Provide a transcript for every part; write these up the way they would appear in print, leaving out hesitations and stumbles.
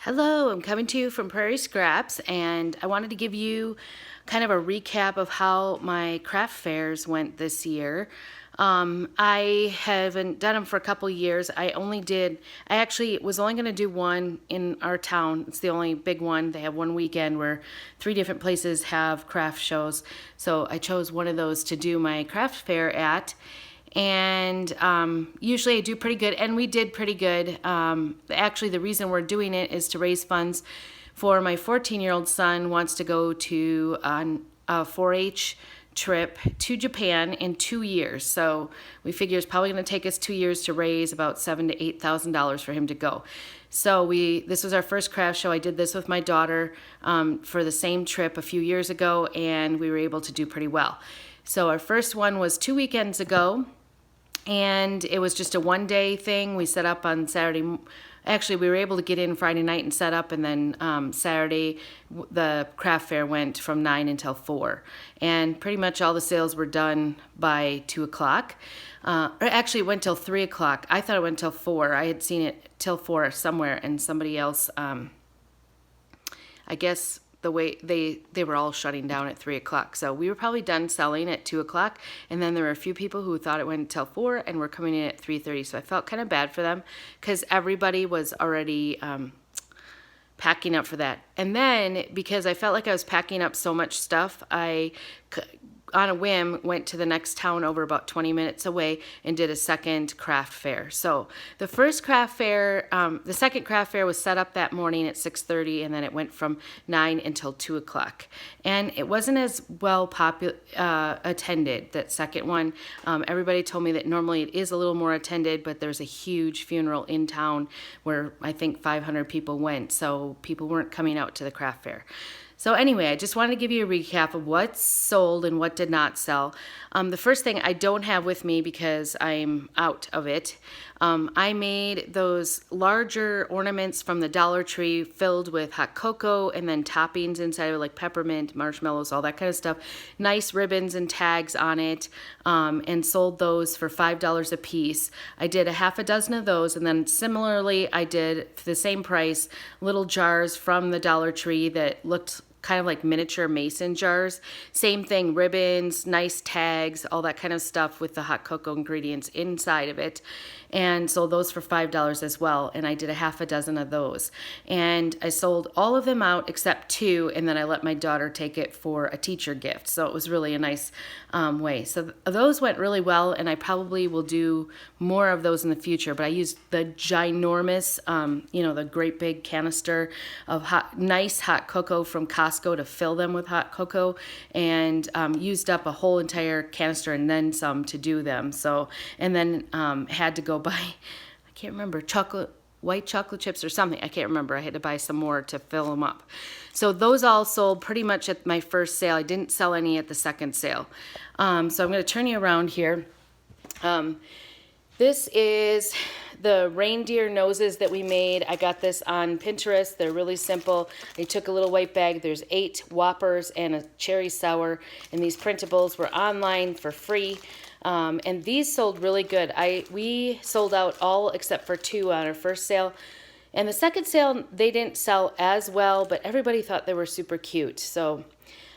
Hello, I'm coming to you from Prairie Scraps, and I wanted to give you kind of a recap of how my craft fairs went this year. I haven't done them for a couple years. I actually was only going to do one in our town. It's the only big one. They have one weekend where 3 different places have craft shows. So I chose one of those to do my craft fair at. And usually I do pretty good, and we did pretty good. Actually, the reason we're doing it is to raise funds for my 14-year-old son wants to go to a 4-H trip to Japan in 2 years. So we figure it's probably going to take us 2 years to raise about $7,000 to $8,000 for him to go. So this was our first craft show. I did this with my daughter for the same trip a few years ago, and we were able to do pretty well. So our first one was 2 weekends ago. And it was just a one-day thing. We set up on Saturday. Actually, we were able to get in Friday night and set up, and then Saturday, the craft fair went from 9 until 4. And pretty much all the sales were done by 2 o'clock. Or actually, it went till 3 o'clock. I thought it went till 4. I had seen it till 4 somewhere, and somebody else, I guess the way they were all shutting down at 3 o'clock. So we were probably done selling at 2 o'clock, and then there were a few people who thought it went until 4 and were coming in at 3:30. So I felt kind of bad for them because everybody was already packing up for that. And then because I felt like I was packing up so much stuff, on a whim, went to the next town over about 20 minutes away and did a second craft fair. So the first craft fair, the second craft fair was set up that morning at 6:30, and then it went from 9 until 2 o'clock. And it wasn't as well attended, that second one. Everybody told me that normally it is a little more attended, but there's a huge funeral in town where I think 500 people went, so people weren't coming out to the craft fair. So anyway, I just wanted to give you a recap of what sold and what did not sell. The first thing I don't have with me because I'm out of it. I made those larger ornaments from the Dollar Tree filled with hot cocoa and then toppings inside of like peppermint, marshmallows, all that kind of stuff. Nice ribbons and tags on it, and sold those for $5 a piece. I did a half a dozen of those, and then similarly I did, for the same price, little jars from the Dollar Tree that looked kind of like miniature mason jars. Same thing, ribbons, nice tags, all that kind of stuff with the hot cocoa ingredients inside of it. And sold those for $5 as well. And I did a half a dozen of those. And I sold all of them out except 2, and then I let my daughter take it for a teacher gift. So it was really a nice way. So those went really well, and I probably will do more of those in the future. But I used the ginormous, the great big canister of nice hot cocoa from Costco to fill them with hot cocoa, and used up a whole entire canister and then some to do them. So, and then had to go buy, I can't remember, white chocolate chips or something. I can't remember. I had to buy some more to fill them up. So those all sold pretty much at my first sale. I didn't sell any at the second sale. So I'm going to turn you around here. This is the reindeer noses that we made. I got this on Pinterest. They're really simple. I took a little white bag. There's 8 Whoppers and a cherry sour, and these printables were online for free. And these sold really good. We sold out all except for 2 on our first sale. And the second sale, they didn't sell as well, but everybody thought they were super cute. So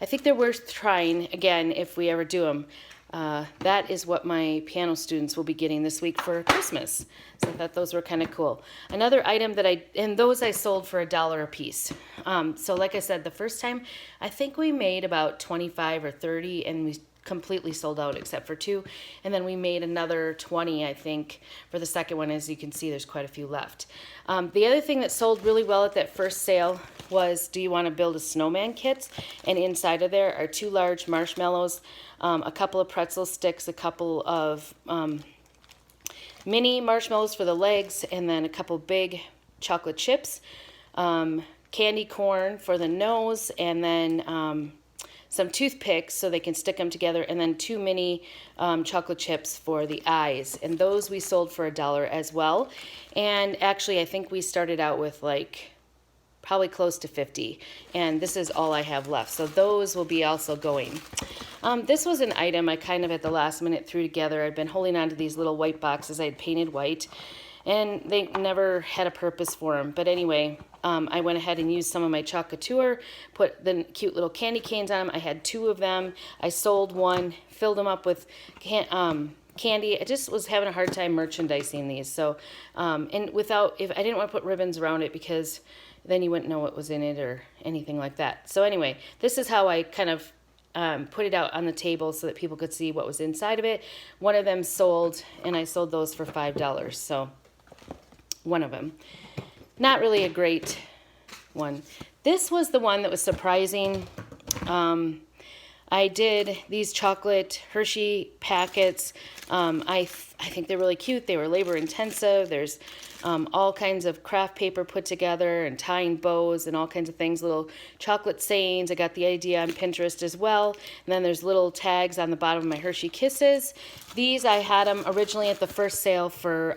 I think they're worth trying again if we ever do them. That is what my piano students will be getting this week for Christmas. So I thought those were kind of cool. Another item and those I sold for $1 a piece. So like I said, the first time, I think we made about 25 or 30, and we completely sold out except for 2. And then we made another 20, I think, for the second one. As you can see, there's quite a few left. The other thing that sold really well at that first sale was Do You Want to Build a Snowman kits? And inside of there are 2 large marshmallows, a couple of pretzel sticks, a couple of mini marshmallows for the legs, and then a couple big chocolate chips, candy corn for the nose, and then some toothpicks so they can stick them together, and then 2 mini chocolate chips for the eyes. And those we sold for $1 as well. And actually, I think we started out with probably close to 50. And this is all I have left. So those will be also going. This was an item I kind of at the last minute threw together. I'd been holding on to these little white boxes I had painted white, and they never had a purpose for them. But anyway, I went ahead and used some of my Choc Couture, put the cute little candy canes on them. I had 2 of them. I sold one, filled them up with candy. I just was having a hard time merchandising these. So, and if I didn't want to put ribbons around it because then you wouldn't know what was in it or anything like that. So anyway, this is how I kind of put it out on the table so that people could see what was inside of it. One of them sold, and I sold those for $5. So one of them. Not really a great one. This was the one that was surprising. I did these chocolate Hershey packets. I think they're really cute. They were labor intensive. There's all kinds of craft paper put together and tying bows and all kinds of things, little chocolate sayings. I got the idea on Pinterest as well. And then there's little tags on the bottom of my Hershey Kisses. These, I had them originally at the first sale for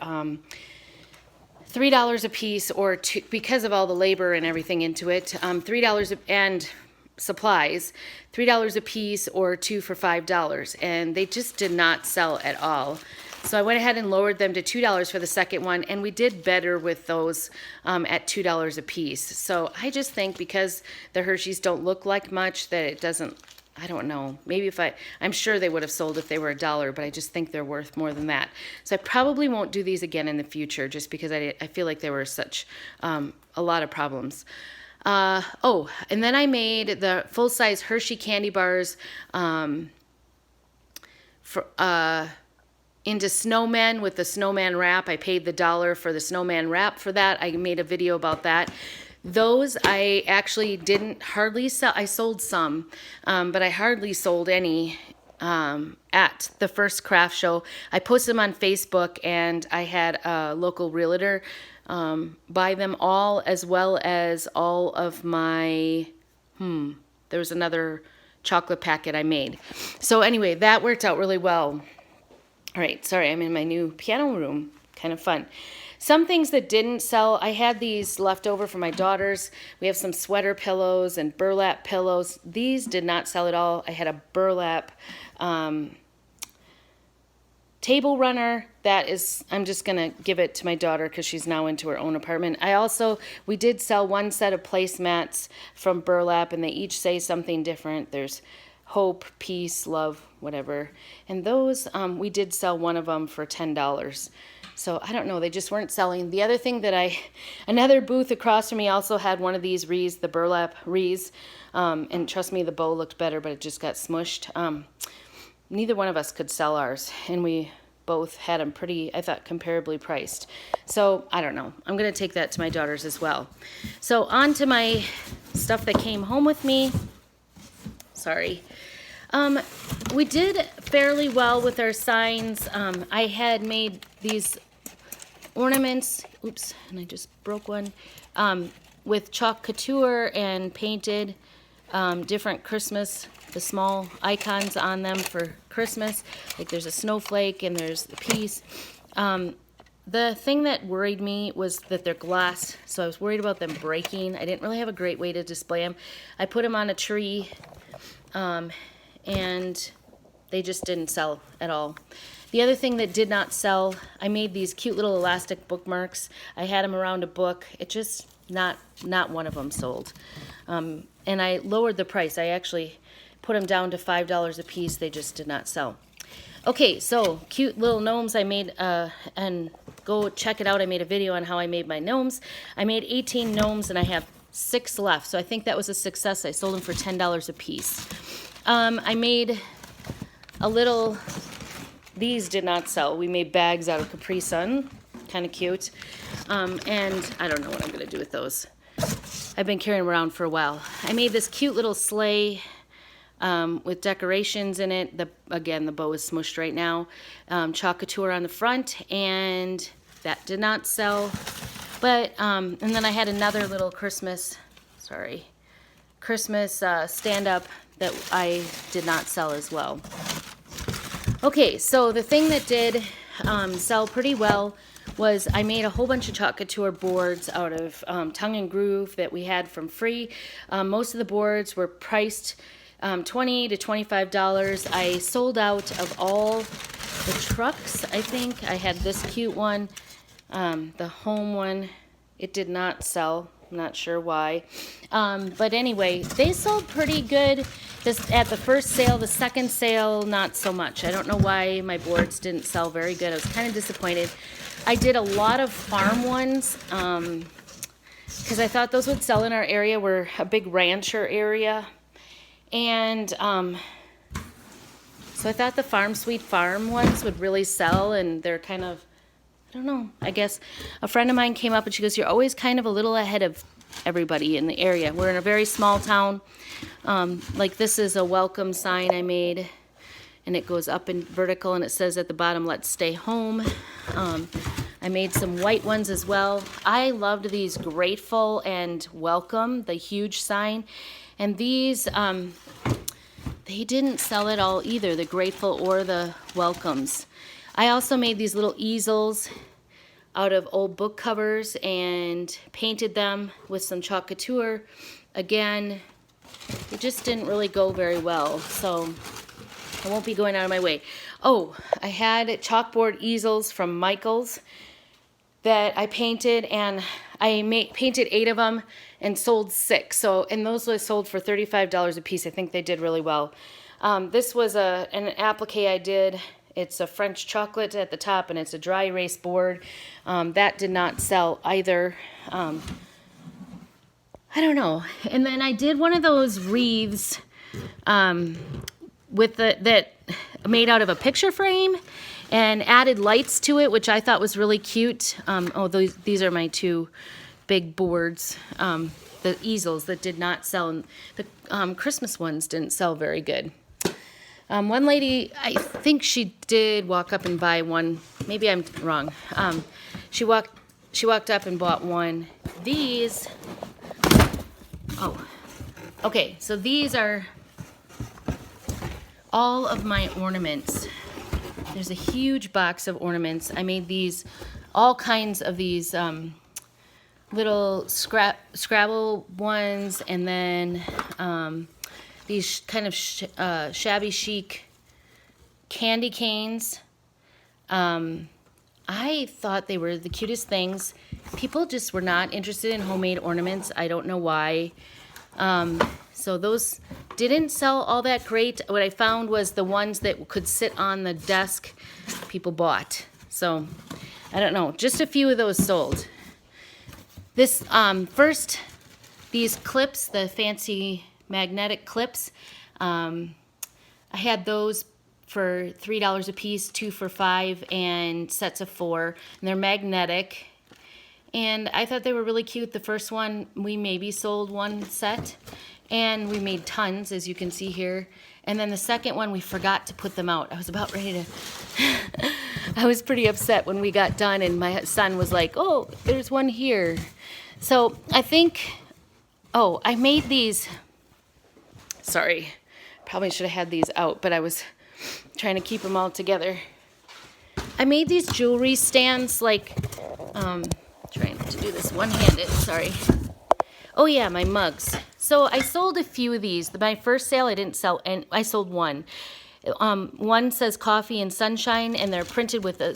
$3 a piece, or because of all the labor and everything into it, $3 and supplies, $3 a piece, or 2 for $5, and they just did not sell at all. So I went ahead and lowered them to $2 for the second one, and we did better with those at $2 a piece. So I just think because the Hershey's don't look like much that it doesn't, I don't know, maybe I'm sure they would have sold if they were $1, but I just think they're worth more than that. So I probably won't do these again in the future just because I feel like there were such a lot of problems. Oh, and then I made the full-size Hershey candy bars into snowmen with the snowman wrap. I paid the $1 for the snowman wrap for that. I made a video about that. Those I actually didn't hardly sell. I sold some, but I hardly sold any at the first craft show. I posted them on Facebook, and I had a local realtor buy them all, as well as all of my, there was another chocolate packet I made. So anyway, that worked out really well. All right, sorry, I'm in my new piano room. Kind of fun. Some things that didn't sell, I had these left over for my daughters. We have some sweater pillows and burlap pillows. These did not sell at all. I had a burlap table runner. That is, I'm just going to give it to my daughter because she's now into her own apartment. We did sell one set of placemats from burlap, and they each say something different. There's hope, peace, love, whatever. And those, we did sell one of them for $10. So I don't know, they just weren't selling. The other thing that another booth across from me also had one of these wreaths, the burlap wreaths. And trust me, the bow looked better, but it just got smushed. Neither one of us could sell ours, and we both had them pretty, I thought, comparably priced. So I don't know. I'm going to take that to my daughters as well. So on to my stuff that came home with me. Sorry. We did fairly well with our signs. I had made these ornaments, oops, and I just broke one, with Choc Couture and painted different Christmas, the small icons on them for Christmas. Like there's a snowflake and there's the peace. The thing that worried me was that they're glass, so I was worried about them breaking. I didn't really have a great way to display them. I put them on a tree, and they just didn't sell at all. The other thing that did not sell, I made these cute little elastic bookmarks. I had them around a book. It just, not one of them sold. And I lowered the price. I actually put them down to $5 a piece. They just did not sell. Okay, so cute little gnomes I made, and go check it out. I made a video on how I made my gnomes. I made 18 gnomes, and I have 6 left, so I think that was a success. I sold them for $10 a piece. I made a little, these did not sell. We made bags out of Capri Sun, kind of cute. And I don't know what I'm going to do with those. I've been carrying them around for a while. I made this cute little sleigh with decorations in it. Again, the bow is smushed right now. Choc Couture on the front, and that did not sell. But, and then I had another little Christmas stand-up that I did not sell as well. Okay, so the thing that did sell pretty well was I made a whole bunch of Choc Couture boards out of Tongue and Groove that we had from free. Most of the boards were priced $20 to $25. I sold out of all the trucks, I think. I had this cute one, the home one. It did not sell I'm not sure why. But anyway, they sold pretty good this at the first sale. The second sale, not so much. I don't know why my boards didn't sell very good. I was kind of disappointed. I did a lot of farm ones because I thought those would sell in our area. We're a big rancher area. And so I thought the Farm Sweet Farm ones would really sell, and they're kind of, I don't know, I guess a friend of mine came up and she goes, you're always kind of a little ahead of everybody in the area. We're in a very small town. Like this is a welcome sign I made, and it goes up in vertical, and it says at the bottom, let's stay home. I made some white ones as well. I loved these grateful and welcome, the huge sign. And these, they didn't sell at all either, the grateful or the welcomes. I also made these little easels out of old book covers and painted them with some chalk couture. Again, it just didn't really go very well, so I won't be going out of my way. Oh, I had chalkboard easels from Michaels that I painted, and I painted 8 of them and sold 6. So, and those were sold for $35 a piece. I think they did really well. This was an applique I did. It's a French chocolate at the top, and it's a dry erase board. That did not sell either. I don't know. And then I did one of those wreaths with that made out of a picture frame and added lights to it, which I thought was really cute. These are my 2 big boards, the easels that did not sell. The Christmas ones didn't sell very good. One lady, I think she did walk up and buy one. Maybe I'm wrong. She walked up and bought one. These, okay, so these are all of my ornaments. There's a huge box of ornaments. I made these, all kinds of these little Scrabble ones, and then these kind of shabby chic candy canes. I thought they were the cutest things. People just were not interested in homemade ornaments. I don't know why. So those didn't sell all that great. What I found was the ones that could sit on the desk, people bought. So I don't know, just a few of those sold. This first, these clips, the fancy magnetic clips, I had those for $3 a piece, 2 for $5, and sets of 4. And they're magnetic. And I thought they were really cute. The first one, we maybe sold 1 set. And we made tons, as you can see here. And then the second one, we forgot to put them out. I was about ready to... I was pretty upset when we got done, and my son was like, oh, there's one here. So I think... Oh, I made these... Sorry. Probably should have had these out, but I was trying to keep them all together. I made these jewelry stands, like... trying to do this one-handed, sorry. Oh yeah, my mugs. So I sold a few of these. My first sale I didn't sell, and I sold one. One says coffee and sunshine, and they're printed with a